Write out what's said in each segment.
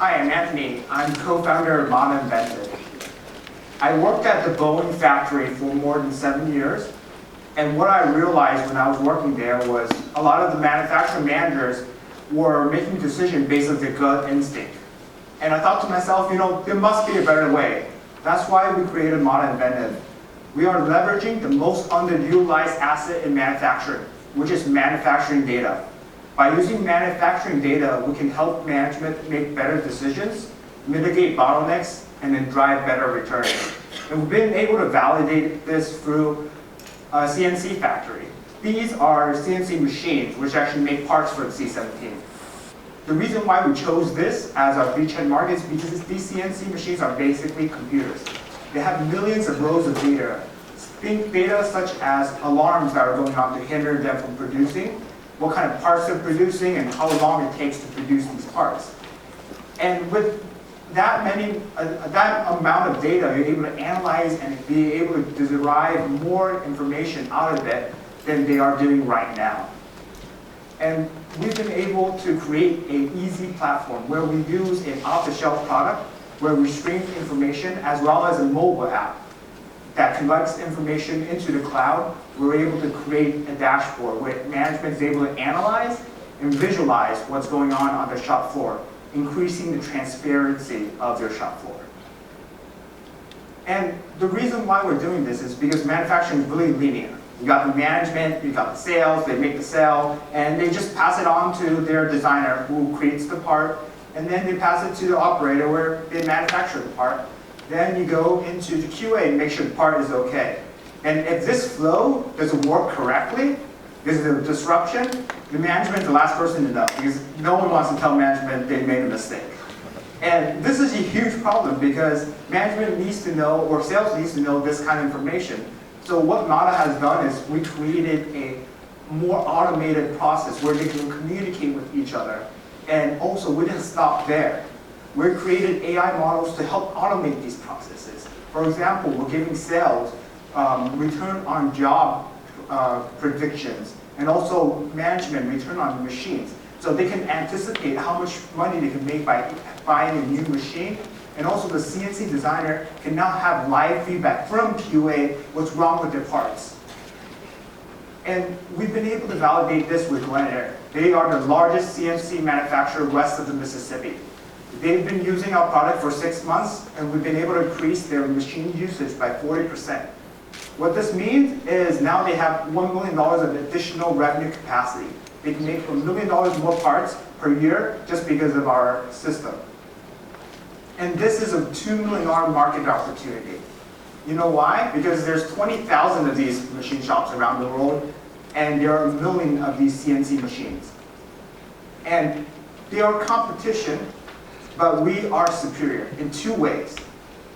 Hi, I'm Anthony. I'm co-founder of Inventive. I worked at the Boeing factory for more than 7 years, and what I realized when I was working there was a lot of the manufacturing managers were making decisions based on their gut instinct. And I thought to myself, there must be a better way. That's why we created Inventive. We are leveraging the most underutilized asset in manufacturing, which is manufacturing data. By using manufacturing data, we can help management make better decisions, mitigate bottlenecks, and then drive better returns. And we've been able to validate this through a CNC factory. These are CNC machines, which actually make parts for the C-17. The reason why we chose this as our beachhead market is because these CNC machines are basically computers. They have millions of rows of data. Think data such as alarms that are going on to hinder them from producing, what kind of parts they're producing, and how long it takes to produce these parts. And with that amount of data, you're able to analyze and be able to derive more information out of it than they are doing right now. And we've been able to create an easy platform where we use an off-the-shelf product where we stream information as well as a mobile app that collects information into the cloud. We're able to create a dashboard where management is able to analyze and visualize what's going on the shop floor, increasing the transparency of their shop floor. And the reason why we're doing this is because manufacturing is really linear. You got the management, you got the sales, they make the sale, and they just pass it on to their designer who creates the part, and then they pass it to the operator where they manufacture the part. Then you go into the QA and make sure the part is okay. And if this flow doesn't work correctly, there's a disruption, the management is the last person to know, because no one wants to tell management they made a mistake. And this is a huge problem because management needs to know, or sales needs to know this kind of information. So what Mata has done is we created a more automated process where they can communicate with each other. And also, we didn't stop there. We created AI models to help automate these processes. For example, we're giving sales return on job predictions, and also management return on machines. So they can anticipate how much money they can make by buying a new machine. And also the CNC designer can now have live feedback from QA what's wrong with their parts. And we've been able to validate this with Glenair. They are the largest CNC manufacturer west of the Mississippi. They've been using our product for 6 months, and we've been able to increase their machine usage by 40%. What this means is now they have $1 million of additional revenue capacity. They can make $1 million more parts per year just because of our system. And this is a $2 million market opportunity. You know why? Because there's 20,000 of these machine shops around the world, and there are 1 million of these CNC machines. And they are competition, but we are superior in 2 ways.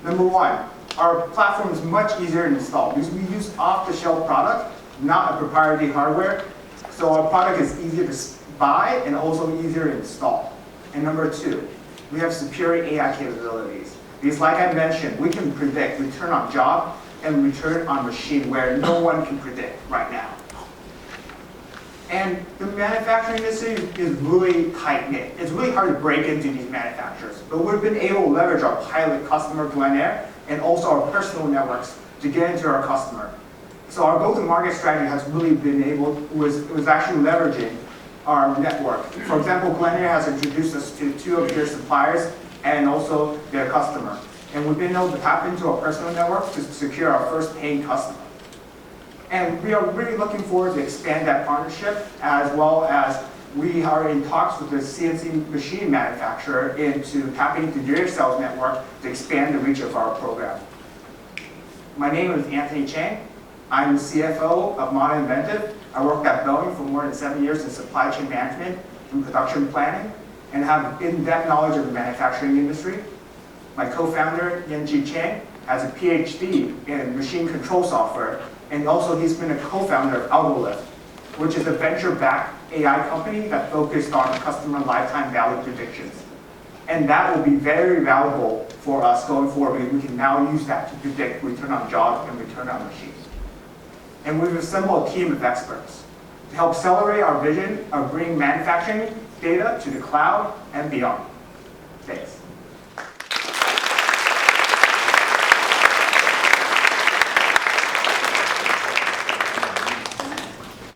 Number one, our platform is much easier to install because we use off-the-shelf product, not a proprietary hardware. So our product is easier to buy and also easier to install. And number 2, we have superior AI capabilities. Because like I mentioned, we can predict return on job and return on machine where no one can predict right now. And the manufacturing industry is really tight-knit. It's really hard to break into these manufacturers. But we've been able to leverage our pilot customer, Glenair, and also our personal networks to get into our customer. So our go-to-market strategy has really been was actually leveraging our network. For example, Glenair has introduced us to 2 of their suppliers and also their customer. And we've been able to tap into our personal network to secure our first paying customer. And we are really looking forward to expand that partnership, as well as we are in talks with the CNC machine manufacturer into tapping into their sales network to expand the reach of our program. My name is Anthony Chang. I'm the CFO of Inventive. I worked at Boeing for more than 7 years in supply chain management and production planning, and have in-depth knowledge of the manufacturing industry. My co-founder, Yanji Chang, has a PhD in machine control software, and also he's been a co-founder of AlgoLift, which is a venture-backed AI company that focused on customer lifetime value predictions. And that will be very valuable for us going forward because we can now use that to predict return on job and return on machines. And we've assembled a team of experts to help accelerate our vision of bringing manufacturing data to the cloud and beyond.